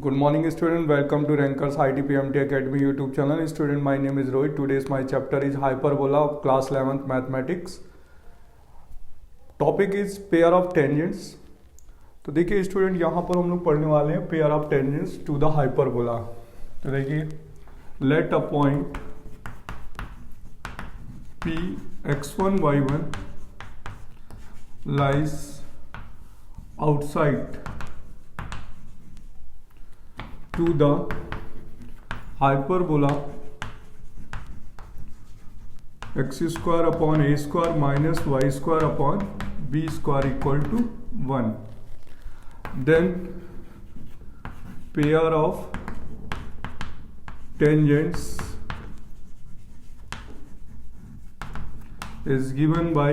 Good morning student, welcome to Rankers ITPMT Academy YouTube channel. Student, my name is Rohit. Today's my chapter is hyperbola of class 11th mathematics. Topic is pair of tangents. तो देखिए student, यहाँ पर हम लोग पढ़ने वाले हैं pair of tangents to the hyperbola. तो देखिए, let a point P x1 y1 lies outside to the hyperbola x square upon a square minus y square upon b square equal to 1. Then pair of tangents is given by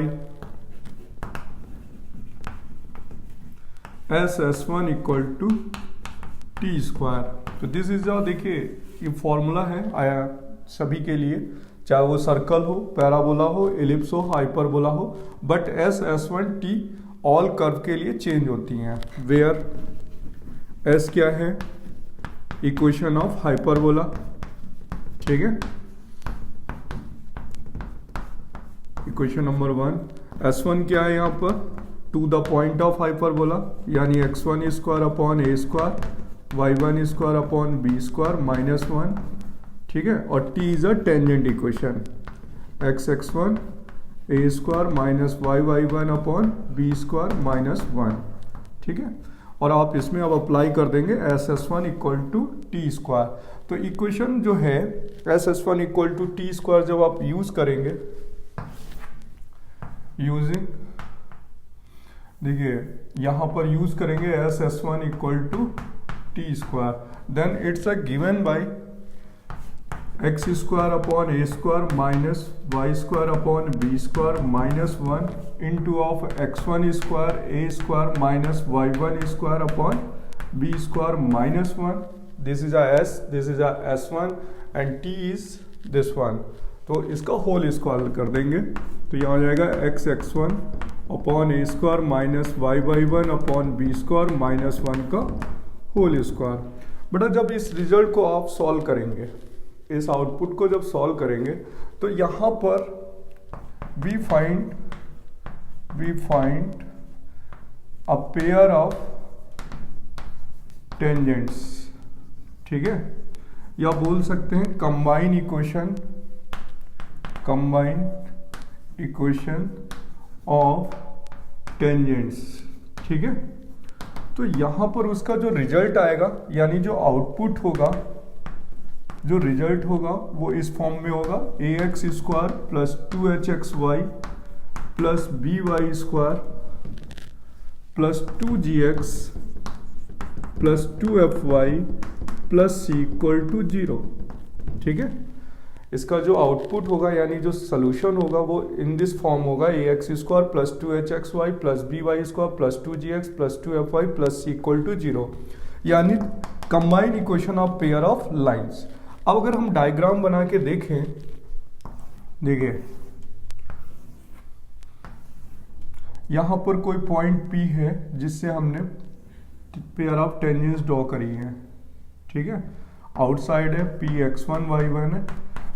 s1 equal to T square. तो this is देखिए, ये formula है आया सभी के लिए, चाहे वो सर्कल हो, पैराबोला हो, एलिप्स हो, हाइपरबोला हो, but s1 T all curve के लिए चेंज होती हैं. वेयर s क्या है? Equation of hyperbola. ठीक है, इक्वेशन नंबर 1. s1 क्या है यहाँ पर? To the point of hyperbola, यानी x1 स्क्वायर अपॉन ए square, y1 square upon B square minus 1. ठीक है, और t is a tangent equation, x1 A square minus y1 upon B square minus 1. ठीक है, और आप इसमें अब अप्लाई कर देंगे s1 equal to T square. तो इक्वेशन जो है s1 equal to T square जब आप यूज करेंगे, यूजिंग, देखिए यहां पर यूज करेंगे s1 equal to T square, then it's a given by X square upon A square minus Y square upon B square minus 1 into of x1 square A square minus y1 square upon B square minus 1. This is a s1 and t is this one. तो इसका whole square कर देंगे, तो यहाँ हो जाएगा x1 upon ए square minus y1 upon B square minus 1 का whole square. बेटा जब इस रिजल्ट को आप सॉल्व करेंगे, इस आउटपुट को जब सॉल्व करेंगे, तो यहाँ पर we find a pair of tangents. ठीक है, या बोल सकते हैं कंबाइन इक्वेशन ऑफ टेंजेंट्स. ठीक है, तो यहां पर उसका जो रिजल्ट आएगा, यानी जो आउटपुट होगा, जो रिजल्ट होगा वो इस फॉर्म में होगा A X square plus 2hxy plus B Y square plus 2gx plus 2fy plus C equal to 0. ठीक है, इसका जो आउटपुट होगा यानी जो सोल्यूशन होगा वो इन दिस फॉर्म होगा A X square plus 2hxy plus B Y square plus 2gx plus 2fy plus C equal to 0, यानी combined equation of pair of lines. अब अगर हम डायग्राम बना के देखें, देखिए यहां पर कोई पॉइंट P है जिससे हमने पेयर ऑफ टेंजेंट्स ड्रॉ करी है. ठीक है, आउटसाइड है P x1 y1 है.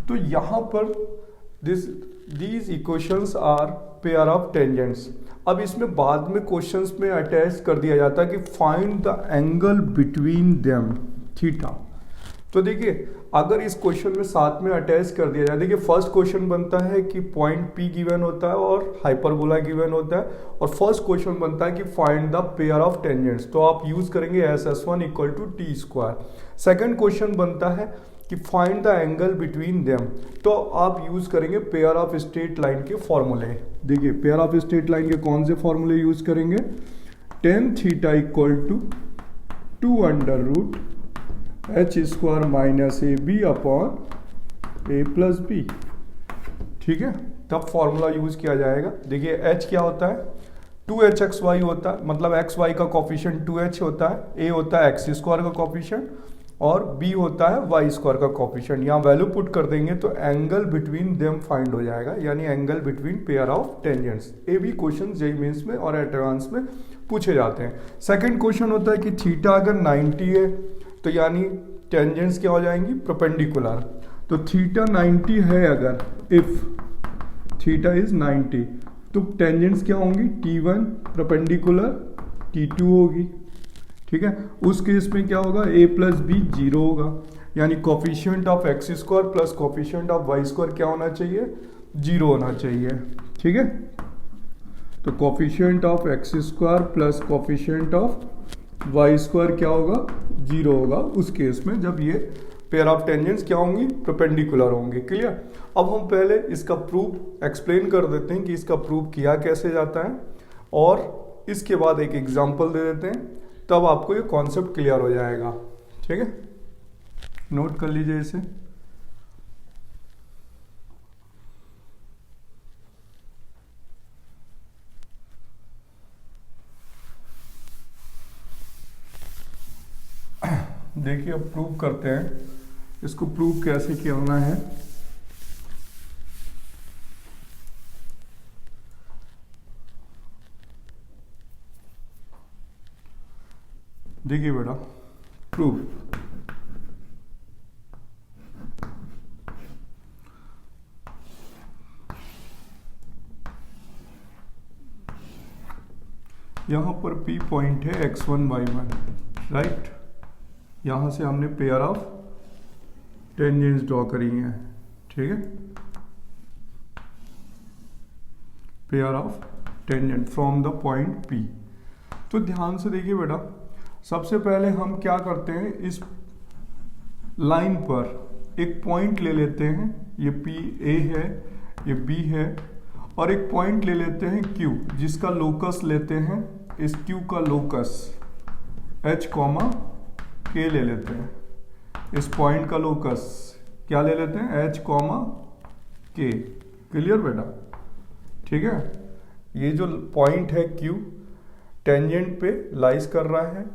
तो यहां पर these equations are pair of tangents. अब इसमें बाद में क्वेश्चंस में अटैच कर दिया जाता है कि find the angle between them theta. तो देखिए अगर इस क्वेश्चन में साथ में अटैच कर दिया जाए, देखिए फर्स्ट क्वेश्चन बनता है कि पॉइंट P गिवन होता है और हाइपरबोला गिवन होता है, और फर्स्ट क्वेश्चन बनता है कि find the pair of tangents. तो आप यूज करेंगे s1 equal to T square. Second question बनता है कि find the angle between them, तो आप यूज करेंगे पेयर ऑफ स्ट्रेट लाइन के फॉर्मूले. देखिए पेयर ऑफ स्ट्रेट लाइन के कौन से फॉर्मूले यूज करेंगे? tan theta equal to 2 under root h square minus A B upon A plus B. ठीक है, तब फॉर्मूला यूज किया जाएगा. देखिए h क्या होता है? 2hxy होता है, मतलब xy का कॉफिशिएंट 2h होता है, a होता है x स्क्वायर का कॉफिशिएंट और b होता है y स्क्वायर का कॉफिशिएंट. यहाँ वैल्यू पुट कर देंगे तो एंगल बिटवीन देम फाइंड हो जाएगा, यानी angle between pair of tangents. ये भी क्वेश्चन जेईई मेंस में और एडवांस में पूछे जाते हैं. सेकंड क्वेश्चन होता है कि थीटा अगर 90 है तो यानी टेंजेंट्स क्या हो जाएंगी, परपेंडिकुलर। तो थीटा 90 है अगर, इफ थीटा इज 90, तो टेंजेंट्स क्या होंगी, T1 परपेंडिकुलर T2 होगी। ठीक है, उस केस में क्या होगा, a प्लस बी 0 होगा, यानी coefficient of X square plus coefficient of Y square क्या होना चाहिए, 0 होना चाहिए। ठीक है, तो coefficient of X square plus coefficient of Y square क्या होगा, 0 होगा उस केस में जब ये पेयर ऑफ टेंजेंट्स क्या होंगी, परपेंडिकुलर होंगे। क्लियर। अब हम पहले इसका प्रूफ एक्सप्लेन कर देते हैं कि इसका प्रूफ किया कैसे जाता है, और इसके बाद एक एग्जांपल दे देते हैं, तब आपको ये कॉन्सेप्ट क्लियर हो जाएगा। ठीक है, नोट कर लीजिए इसे। देखिए अब प्रूव करते हैं, इसको प्रूव कैसे करना है। देखिए बेटा, प्रूफ यहां पर P पॉइंट है x1 y1, राइट। यहां से हमने पेयर ऑफ टेंजेंट्स ड्रॉ करी हैं। ठीक है, pair of tangent from the point P। तो ध्यान से देखिए बेटा, सबसे पहले हम क्या करते हैं, इस लाइन पर एक पॉइंट ले लेते हैं, ये P A है, ये B है, और एक पॉइंट ले लेते हैं Q, जिसका लोकस लेते हैं, इस Q का लोकस H K ले लेते हैं, इस पॉइंट का लोकस क्या ले लेते हैं, H K। क्लियर बेटा। ठीक है, ये जो पॉइंट है Q टेंजेंट पे लाइज कर रहा है,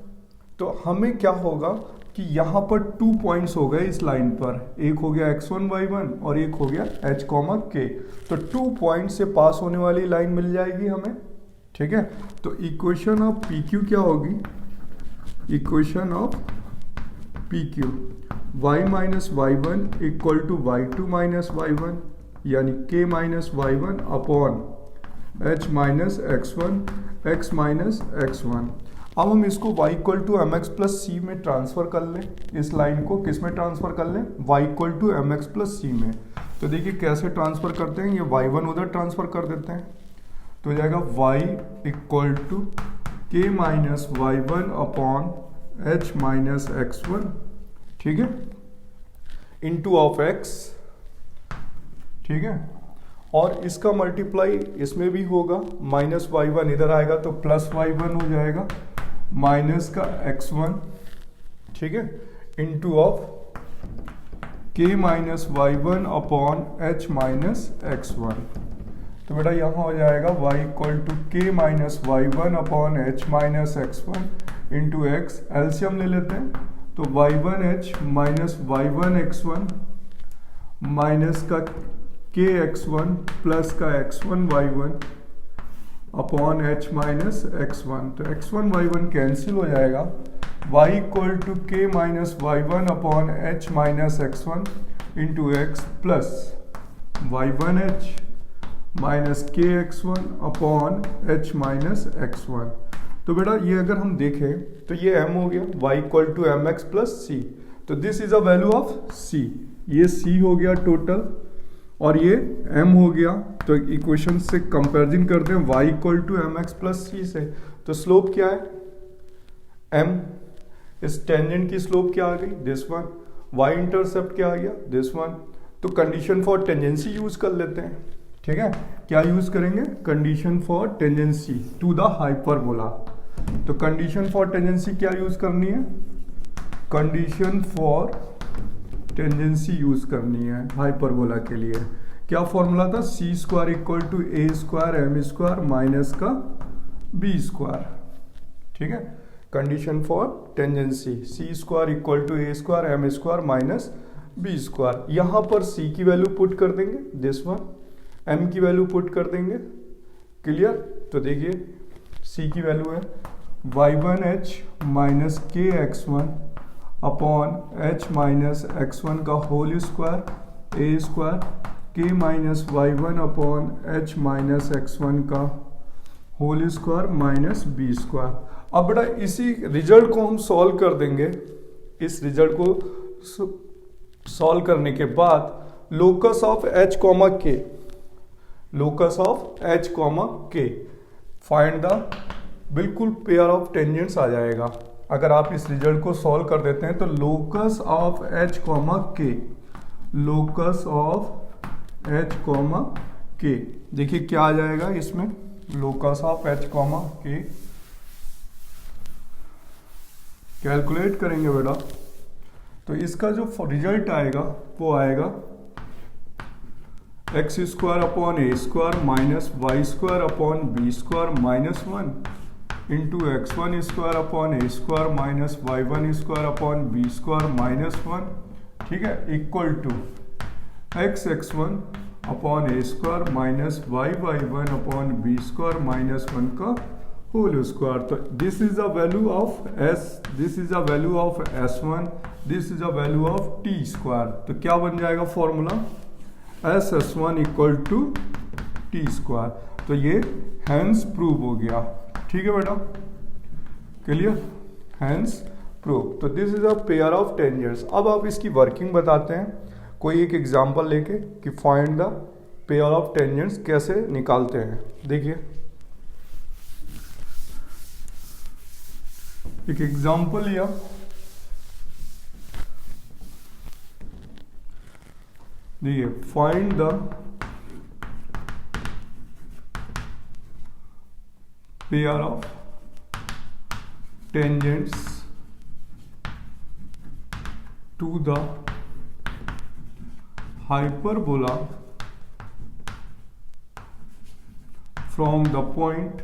तो हमें क्या होगा कि यहाँ पर 2 पॉइंट्स हो गए इस लाइन पर, एक हो गया x1 y1 और एक हो गया H K। तो 2 पॉइंट से पास होने वाली लाइन मिल जाएगी हमें। ठीक है, तो इक्वेशन ऑफ PQ क्या होगी, equation of PQ y minus y1 equal to y2 minus y1, यानी k minus y1 upon h minus x1 x minus x1। अब हम इसको y equal to M X plus C में transfer कर लें, इस लाइन को किस में ट्रांसफर कर लें, y equal to M X plus C में। तो देखिए कैसे ट्रांसफर करते हैं, ये y1 उधर ट्रांसफर कर देते हैं, तो हो जाएगा y इक्वल टू के minus y1 upon h minus x1। ठीक है, इंटू ऑफ x। ठीक है, और इसका मल्टीप्लाई इसमें भी होगा, माइनस y1 इधर आएगा तो प्लस y1 हो जाएगा, माइनस का x1। ठीक है, into of k minus y1 upon h minus x1। तो बेटा यहाँ हो जाएगा y इक्वल टू के minus y1 upon h minus x1 into x. LCM ले लेते हैं, तो y1h माइनस y1x1 माइनस का kx1 प्लस का x1 y1 upon h minus x1। तो x1 y1 कैंसिल हो जाएगा, y इक्वल टू के minus y1 upon h minus x1 into x plus y1h minus kx1 upon h minus x1। तो बेटा ये अगर हम देखें तो ये m हो गया, y equal to M X plus C. तो this is a value of c, ये c हो गया टोटल और ये m हो गया। तो इक्वेशन से कंपैरिजन करते हैं y equal to M X plus C से। तो स्लोप क्या है, m। इस टेंजेंट की स्लोप क्या आ गई, दिस वन। y इंटरसेप्ट क्या आ गया, दिस वन। तो कंडीशन फॉर टेंजेंसी यूज कर लेते हैं। ठीक है, क्या यूज करेंगे, condition for tangency to the hyperbola. तो कंडीशन फॉर टेंजेंसी क्या यूज करनी है, कंडीशन फॉर टेंजेंसी यूज करनी है हाइपरबोला के लिए। क्या फॉर्मूला था, C square equal to A square M square minus का बी स्क्वायर। ठीक है, condition for tangency C square equal to A square M square minus B square. यहां पर सी की वैल्यू पुट कर देंगे, दिस वन। एम की value put कर देंगे। क्लियर। तो देखिए सी की वैल्यू है y1h माइनस के x1 upon H minus x1 का होल स्क्वायर ए स्क्वायर के minus y1 upon H minus x1 का whole square minus B square. अब बेटा इसी रिजल्ट को हम सॉल्व कर देंगे। इस रिजल्ट को सॉल्व करने के बाद locus of h comma K, locus of h comma के फाइंड द बिल्कुल पेयर ऑफ टेंजेंट्स आ जाएगा। अगर आप इस रिजल्ट को सॉल्व कर देते हैं तो locus of h comma K, locus of h comma K, देखिए क्या आ जाएगा इसमें, locus of h comma K calculate करेंगे बेटा तो इसका जो रिजल्ट आएगा वो आएगा एक्स स्क्वायर अपॉन ए square minus Y square upon B square minus 1 into x1 square upon ए square minus y1 square upon B square minus 1, ठीक है, equal to x1 upon A square minus y1 upon B square minus 1 का whole square. तो this is the value of s, this is the value of s1, this is the value of t square. तो क्या बन जाएगा formula, s1 equal to T square. तो ये hence prove हो गया, ठीक है बेटा, क्लियर, हैंस प्रूव। तो this is a pair of tangents. अब आप इसकी वर्किंग बताते हैं कोई एक एग्जांपल लेके कि find the pair of tangents कैसे निकालते हैं। देखिए एक एग्जांपल लिया, देखिए find the pair of tangents to the hyperbola from the point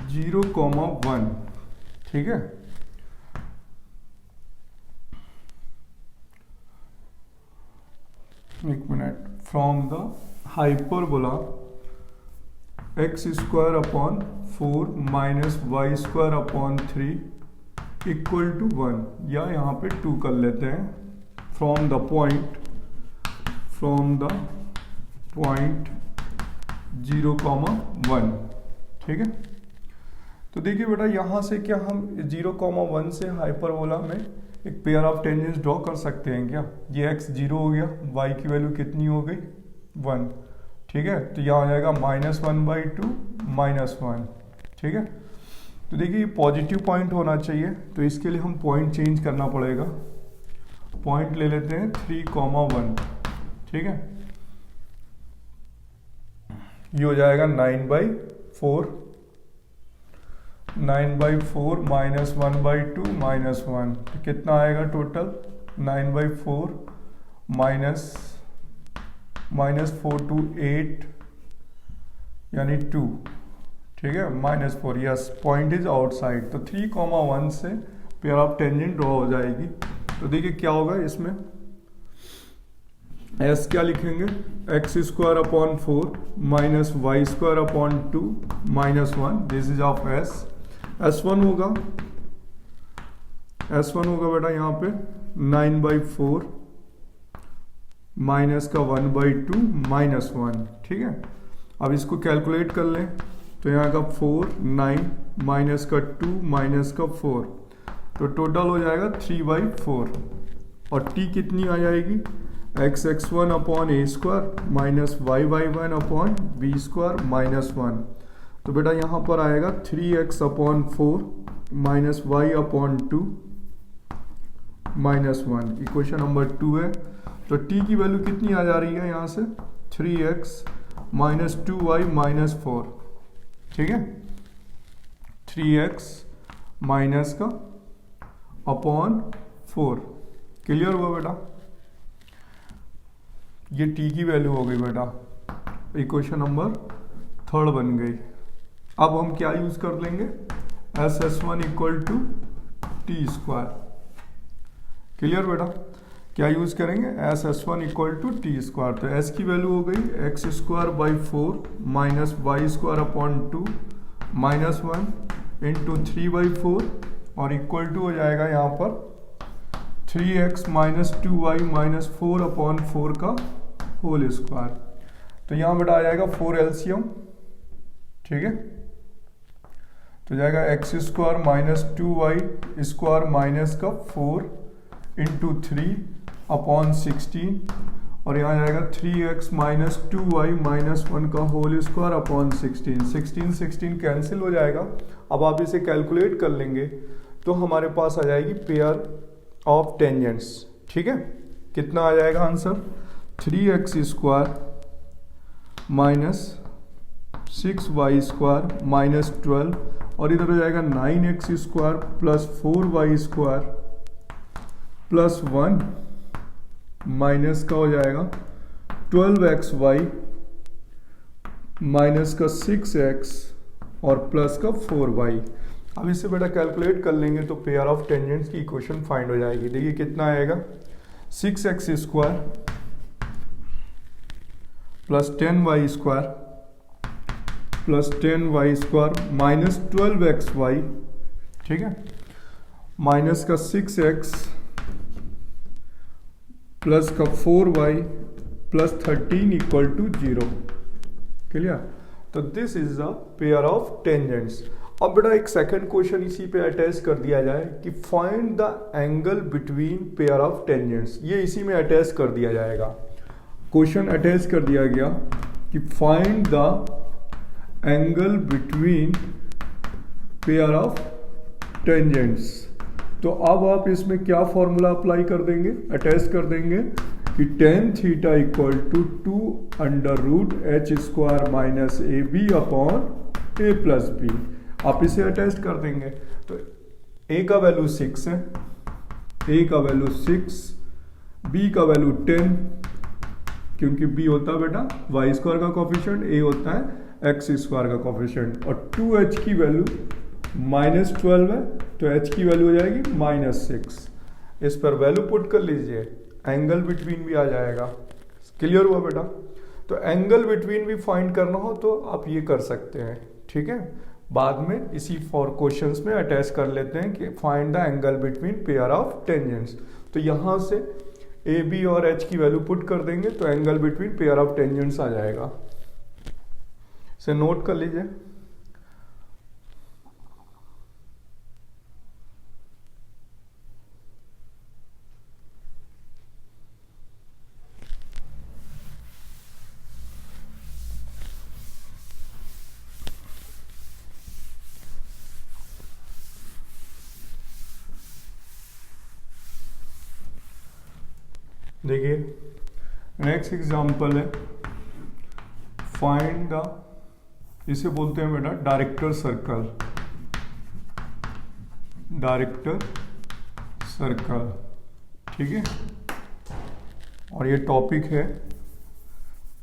0,1, ठीक है। एक minute, from the hyperbola x square upon 4 minus Y square upon 3 equal to 1, या यहाँ पे 2 कर लेते हैं, फ्रॉम द पॉइंट 0,1, ठीक है। तो देखिए बेटा यहाँ से क्या हम 0,1 से हाइपरबोला में एक पेयर ऑफ टेंजेंट्स ड्रॉ कर सकते हैं क्या। ये x 0 हो गया, y की वैल्यू कितनी हो गई 1, ठीक है। तो यहाँ हो जाएगा -1/2 -1, ठीक है। तो देखिए ये पॉजिटिव पॉइंट होना चाहिए, तो इसके लिए हम पॉइंट चेंज करना पड़ेगा। पॉइंट ले लेते हैं 3,1, ठीक है। ये हो जाएगा 9/4 -1/2 -1, तो कितना आएगा टोटल 9/4 -4 to 8 यानी 2, ठीक है, -4, यस, पॉइंट इज आउटसाइड। तो 3,1 से पेयर ऑफ टेंजेंट ड्रॉ हो जाएगी। तो देखिए क्या होगा इसमें, s क्या लिखेंगे, x square upon 4 minus Y square upon 2 -1, this is of s1 होगा बेटा यहाँ पे 9/4 माइनस का 1/2 -1, ठीक है। अब इसको कैलकुलेट कर लें तो यहाँ का 4 9 माइनस का 2 माइनस का 4, तो टोटल हो जाएगा 3/4, और t कितनी आ जाएगी, x1 अपॉन ए square minus y1 upon B square -1। तो बेटा यहाँ पर आएगा 3x upon 4 minus Y upon 2 -1, equation number 2 है। तो t की वैल्यू कितनी आ जा रही है यहाँ से, 3x माइनस 2y माइनस 4, ठीक है, 3x माइनस का अपॉन 4, क्लियर हुआ बेटा। ये t की वैल्यू हो गई बेटा, इक्वेशन नंबर 3 बन गई। अब हम क्या यूज कर लेंगे, SS1 equal to T square, clear बेटा। क्या यूज़ करेंगे, S S one equal to T square. तो एस की वैल्यू हो गई x square by 4 minus Y square upon 2 minus 1 into 3/4 और इक्वल टू हो जाएगा यहाँ पर 3x minus 2y minus 4 upon 4 का होल स्क्वायर। तो यहाँ बेटा आ जाएगा 4 एलसीएम, ठीक है। तो जाएगा x square minus 2y square minus का 4 इंटू 3 अपॉन 16 और यहाँ जाएगा 3x माइनस 2y माइनस 1 का होल स्क्वायर अपॉन 16 कैंसिल हो जाएगा। अब आप इसे कैलकुलेट कर लेंगे तो हमारे पास आ जाएगी पेयर ऑफ टेंजेंट्स, ठीक है। कितना आ जाएगा answer, 3x square minus 6y square minus 12 और इधर हो जाएगा 9x square plus 4y square plus 1 minus का हो जाएगा 12xy माइनस का 6x और प्लस का 4y। अब इससे बेटा कैलकुलेट कर लेंगे तो पेयर ऑफ टेंजेंट्स की इक्वेशन फाइंड हो जाएगी। देखिए कितना आएगा, 6x square plus 10y square plus 10y square minus 12xy, ठीक है, माइनस का 6x प्लस का 4y plus 13 equal to 0। Clear. तो this is the pair of tangents. अब बेटा एक सेकंड क्वेश्चन इसी पे अटैच कर दिया जाए कि find the angle between pair of tangents. ये इसी में अटैच कर दिया जाएगा। क्वेश्चन अटैच कर दिया गया कि find the angle between pair of tangents. तो अब आप इसमें क्या फॉर्मूला अप्लाई कर देंगे, अटैच कर देंगे कि tan theta equal to 2 under root h square minus A B upon A plus b. आप इसे अटैच कर देंगे तो a का वैल्यू 6 है, a का वैल्यू 6, b का वैल्यू 10 क्योंकि b होता है बेटा y स्क्वायर का कोफिशिएंट, a होता है x स्क्वायर का कोफिशिएंट और 2h की वैल्यू माइनस 12 है तो h की वैल्यू हो जाएगी माइनस 6। इस पर वैल्यू पुट कर लीजिए, एंगल बिटवीन भी आ जाएगा। क्लियर हुआ बेटा। तो एंगल बिटवीन भी फाइंड करना हो तो आप ये कर सकते हैं, ठीक है। बाद में इसी फॉर क्वेश्चंस में अटैच कर लेते हैं कि find the angle between pair of tangents. तो यहाँ से ए बी और एच की वैल्यू पुट कर देंगे तो angle between pair of tangents आ जाएगा। इसे नोट कर लीजिए। देखिए नेक्स्ट एग्जांपल है, फाइंड द, इसे बोलते हैं बेटा डायरेक्टर सर्कल। डायरेक्टर सर्कल, ठीक है। और ये टॉपिक है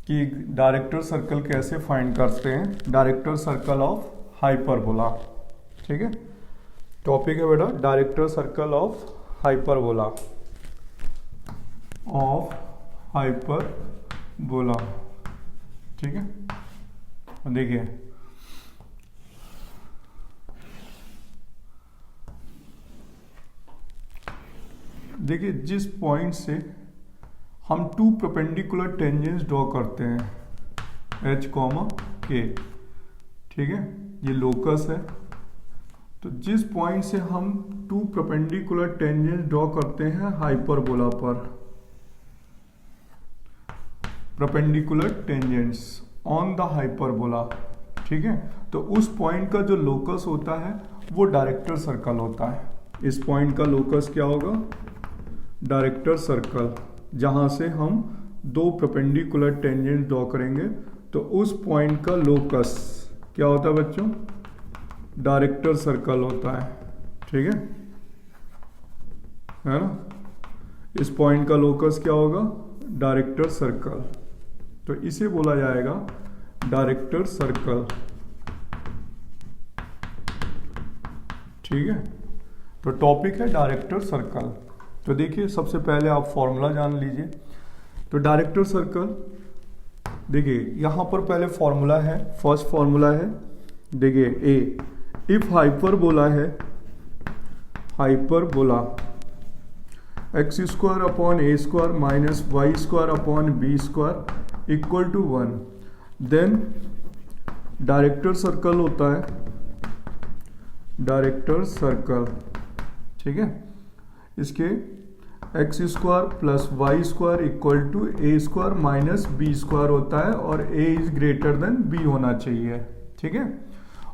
कि डायरेक्टर सर्कल कैसे फाइंड करते हैं, डायरेक्टर सर्कल ऑफ हाइपरबोला, ठीक है। टॉपिक है बेटा director circle of hyperbola, of hyperbola, ठीक है। देखिए देखिए जिस पॉइंट से हम 2 परपेंडिकुलर टेंजेंट्स ड्रॉ करते हैं h, k, ठीक है, ये लोकस है। तो जिस पॉइंट से हम 2 परपेंडिकुलर टेंजेंट्स ड्रॉ करते हैं हाइपरबोला पर, perpendicular tangents on the hyperbola, ठीक है, तो उस पॉइंट का जो लोकस होता है वो डायरेक्टर सर्कल होता है। इस पॉइंट का लोकस क्या होगा, डायरेक्टर सर्कल। जहां से हम 2 परपेंडिकुलर टेंजेंट ड्रॉ करेंगे तो उस पॉइंट का लोकस क्या होता है बच्चों, डायरेक्टर सर्कल होता है, ठीक है ना। इस पॉइंट का लोकस क्या होगा, डायरेक्टर सर्कल। तो इसे बोला जाएगा डायरेक्टर सर्कल, ठीक है। तो टॉपिक है डायरेक्टर सर्कल। तो देखिए सबसे पहले आप फॉर्मूला जान लीजिए। तो डायरेक्टर सर्कल, देखिए यहाँ पर पहले फॉर्मूला है, फर्स्ट फॉर्मूला है, देखिए ए, इफ हाइपरबोला है, hyperbola x square upon A square minus Y square upon B square equal to 1, then director circle होता है, डायरेक्टर सर्कल, ठीक है। इसके X square plus Y square equal to A square minus B square होता है और A is greater than B होना चाहिए, ठीक है।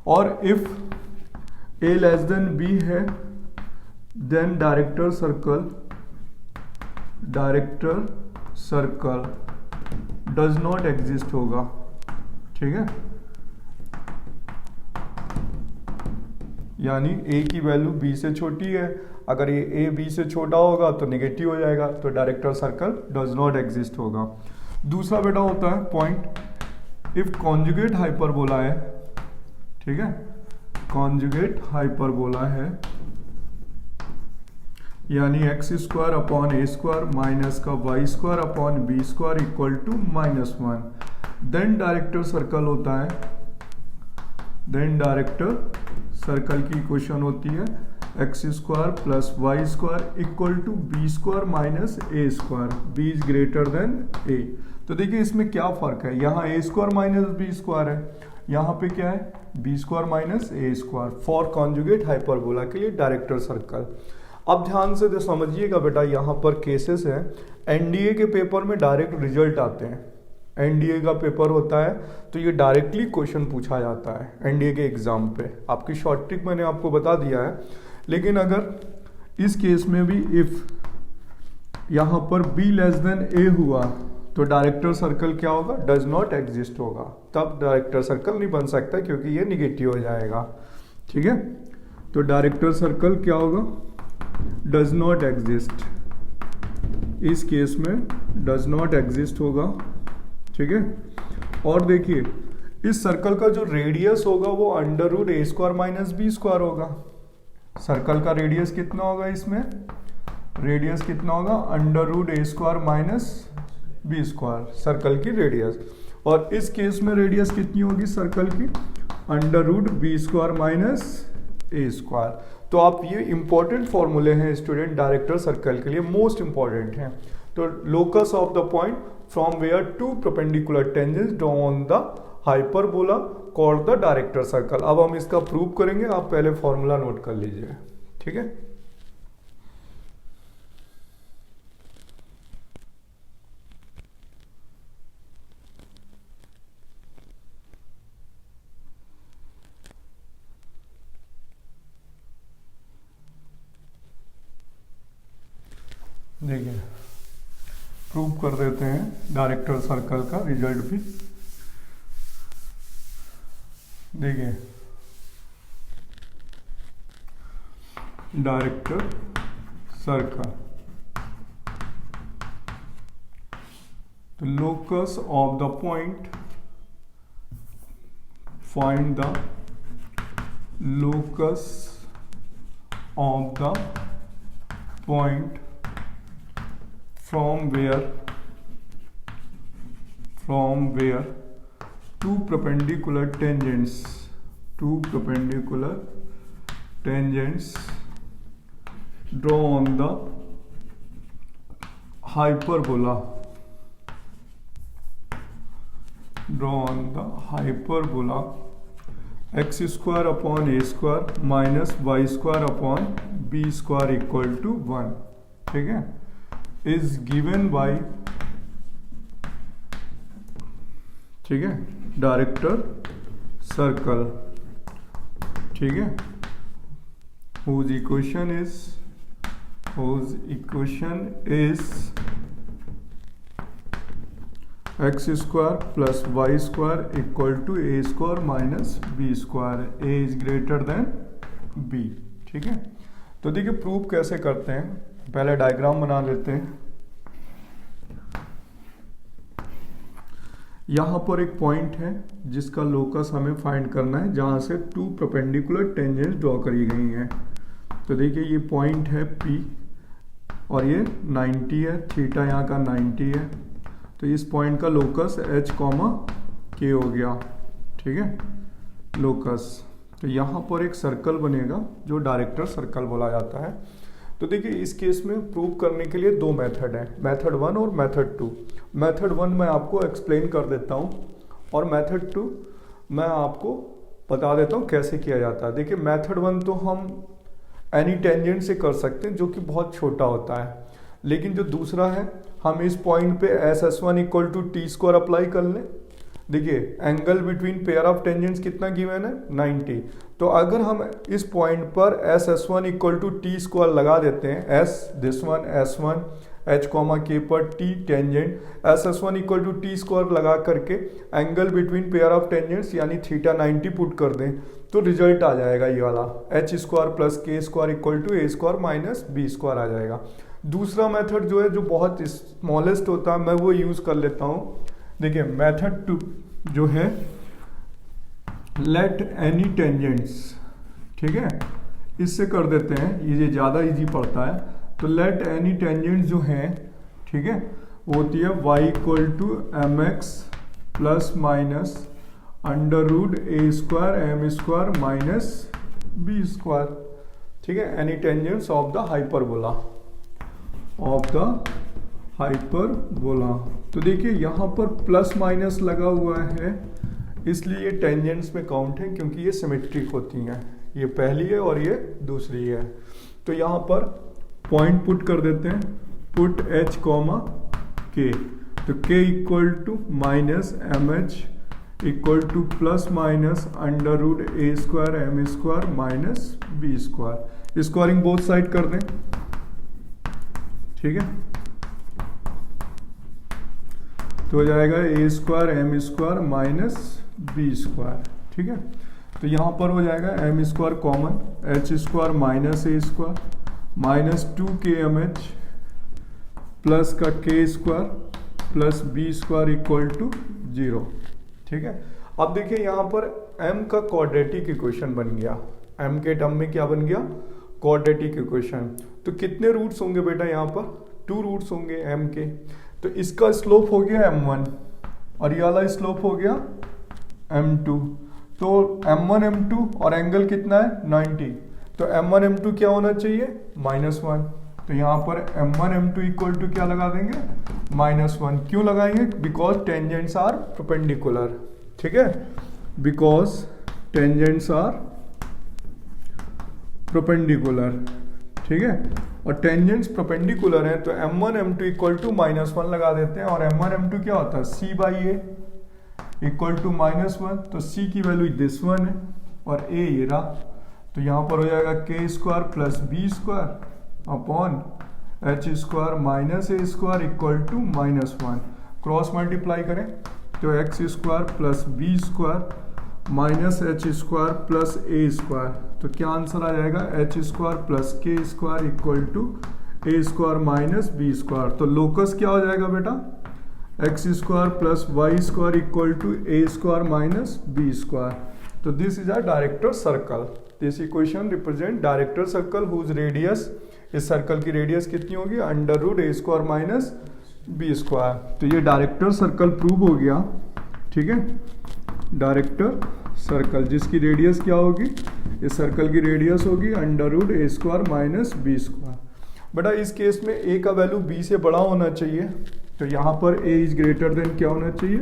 और if A less than B है then director circle does not exist होगा, ठीक है। यानी ए की वैल्यू बी से छोटी है, अगर ये ए बी से छोटा होगा तो नेगेटिव हो जाएगा, तो director circle does not exist होगा। दूसरा बेटा होता है पॉइंट इफ कॉन्जुगेट हाइपरबोला है, ठीक है, कॉन्जुगेट हाइपरबोला है, यानी एक्स स्क्वायर अपॉन ए स्क्वायर माइनस का y square upon B square equal to -1, then director circle होता है, देन डायरेक्टर सर्कल की इक्वेशन होती है x square plus Y square equal to b square minus a square, b is greater than a. तो देखिए इसमें क्या फर्क है, यहाँ a square minus B square है, यहाँ पे क्या है b square minus a square for conjugate hyperbola के लिए डायरेक्टर सर्कल। अब ध्यान से समझिएगा बेटा, यहाँ पर केसेस हैं, एनडीए के पेपर में डायरेक्ट रिजल्ट आते हैं, एनडीए का पेपर होता है तो ये डायरेक्टली क्वेश्चन पूछा जाता है एनडीए के एग्जाम पे। आपकी शॉर्ट ट्रिक मैंने आपको बता दिया है, लेकिन अगर इस केस में भी इफ यहाँ पर बी लेस देन ए हुआ तो डायरेक्टर सर्कल क्या होगा, डज नॉट एग्जिस्ट होगा, तब डायरेक्टर सर्कल नहीं बन सकता क्योंकि ये निगेटिव हो जाएगा, ठीक है। तो डायरेक्टर सर्कल क्या होगा, डज नॉट एग्जिस्ट, इस केस में डज नॉट एग्जिस्ट होगा, ठीक है। और देखिए इस सर्कल का जो रेडियस होगा वो under root a square minus B square होगा। सर्कल का रेडियस कितना होगा, इसमें रेडियस कितना होगा, under root a square minus B square, circle की रेडियस। और इस केस में रेडियस कितनी होगी सर्कल की, under root b square minus a square. तो आप ये इंपॉर्टेंट फॉर्मूले हैं स्टूडेंट डायरेक्टर सर्कल के लिए, मोस्ट इंपॉर्टेंट हैं। तो locus of the point from where two perpendicular tangents draw on the hyperbola called the director circle. अब हम इसका प्रूव करेंगे, आप पहले फॉर्मूला नोट कर लीजिए, ठीक है। देखिए प्रूव कर देते हैं डायरेक्टर सर्कल का रिजल्ट भी। देखिए डायरेक्टर सर्कल, तो locus of the point, find the locus of the point from where two perpendicular tangents draw on the hyperbola x square upon a square minus y square upon b square equal to 1, ठीक है, is given by, ठीक है, director circle, ठीक है, whose equation is x square plus y square equal to a square minus b square, a is greater than b, ठीक है। तो देखिए प्रूफ कैसे करते हैं, पहले डायग्राम बना लेते हैं। यहां पर एक पॉइंट है जिसका लोकस हमें फाइंड करना है, जहां से टू परपेंडिकुलर टेंजेंट्स ड्रॉ करी गई हैं। तो देखिए ये पॉइंट है P और ये 90 है, थीटा यहाँ का 90 है, तो इस पॉइंट का लोकस h कॉमा k हो गया, ठीक है, लोकस। तो यहाँ पर एक सर्कल बनेगा जो डायरेक्टर सर्कल बोला जाता है। तो देखिए इस केस में प्रूव करने के लिए दो मेथड है, मेथड 1 और मेथड 2। मेथड 1 मैं आपको एक्सप्लेन कर देता हूँ और मेथड 2 मैं आपको बता देता हूँ कैसे किया जाता है। देखिए मेथड 1 तो हम एनी टेंजेंट से कर सकते हैं जो कि बहुत छोटा होता है, लेकिन जो दूसरा है हम इस पॉइंट पे SS1 equal to T square apply कर लें। देखिए angle between pair of tangents कितना गिवन है 90, तो अगर हम इस पॉइंट पर SS1 equal to T square लगा देते हैं, this one S1 h comma k पर t tangent SS1 equal to T square लगा करके angle between pair of tangents यानी थीटा 90 पुट कर दें, तो रिजल्ट आ जाएगा ये वाला h square plus k square equal to a square minus b square आ जाएगा। दूसरा मेथड जो है जो बहुत स्मॉलेस्ट होता है मैं वो यूज़ कर लेता हूँ। देखिए मेथड 2 जो है लेट एनी टेंजेंट्स, ठीक है, इससे कर देते हैं, ये ज़्यादा इजी पड़ता है। तो लेट एनी टेंजेंट जो है, ठीक है, वो होती है y equal to mx plus minus under root a square m square minus b square, ठीक है, any tangents of the hyperbola, of the hyperbola. तो देखिए यहाँ पर प्लस माइनस लगा हुआ है, इसलिए ये टेंजेंट्स में काउंट है क्योंकि ये सिमेट्रिक होती हैं, ये पहली है और ये दूसरी है। तो यहाँ पर पॉइंट पुट कर देते हैं, पुट h कॉमा k, तो k equal to minus m h equal to plus minus under root a square m square minus b square, squaring both side कर दें, ठीक है, तो हो जाएगा a square m square minus b square, ठीक है। तो यहाँ पर हो जाएगा m square common, h square minus a square minus 2kmh plus का k square plus b square equal to 0, ठीक है। अब देखिए यहाँ पर m का क्वाड्रेटिक इक्वेशन बन गया, m के टर्म में क्या बन गया, क्वाड्रेटिक इक्वेशन। तो कितने रूट्स होंगे बेटा, यहाँ पर 2 रूट्स होंगे m के, तो इसका स्लोप हो गया m1 और ये वाला स्लोप हो गया m2, तो m1 m2 और एंगल कितना है 90, तो m1 m2 क्या होना चाहिए -1, तो यहाँ पर m1 m2 इक्वल टू क्या लगा देंगे -1। क्यों लगाएंगे, बिकॉज टेंजेंट्स आर परपेंडिकुलर, ठीक है, बिकॉज टेंजेंट्स आर परपेंडिकुलर, ठीक है, और टेंजेंट्स परपेंडिकुलर है तो m1 m2 इक्वल टू -1 लगा देते हैं, और m1 m2 क्या होता है c by a equal to -1, तो c की वैल्यू दिस वन है और a ये रहा, तो यहाँ पर हो जाएगा k square plus b square upon h square minus a square equal to -1, cross multiply करें तो x square plus b square minus h square plus a square, तो क्या आंसर आ जाएगा h square plus k square equal to a square minus b square. तो locus क्या हो जाएगा बेटा, x square plus y square equal to a square minus b square. तो this is a director circle, this equation represent director circle whose radius, इस circle की radius कितनी होगी under root a square minus b square. तो ये director circle prove हो गया, ठीक है, डायरेक्टर सर्कल जिसकी रेडियस क्या होगी, इस सर्कल की रेडियस होगी under root a square minus b square. बेटा इस केस में a का वैल्यू b से बड़ा होना चाहिए, तो यहाँ पर a इज ग्रेटर देन क्या होना चाहिए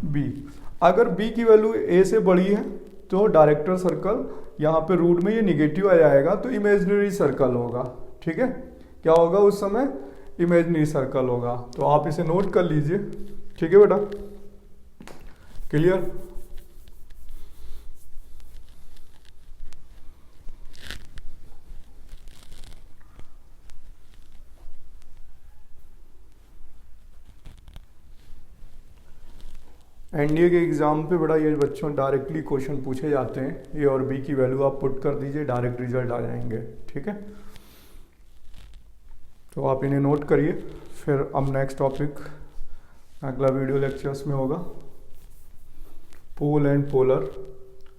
b। अगर b की वैल्यू a से बड़ी है तो डायरेक्टर सर्कल यहाँ पे रूट में ये निगेटिव आ जाएगा, तो इमेजिनरी सर्कल होगा, ठीक है, क्या होगा उस समय इमेजिनरी सर्कल होगा। तो आप इसे नोट कर लीजिए, ठीक है बेटा, क्लियर। एनडीए के एग्जाम पे बड़ा ये बच्चों डायरेक्टली क्वेश्चन पूछे जाते हैं, ए और बी की वैल्यू आप पुट कर दीजिए, डायरेक्ट रिजल्ट आ जाएंगे, ठीक है। तो आप इन्हें नोट करिए, फिर अब नेक्स्ट टॉपिक अगला वीडियो लेक्चर्स में होगा, pole and polar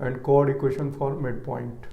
and chord equation for mid point.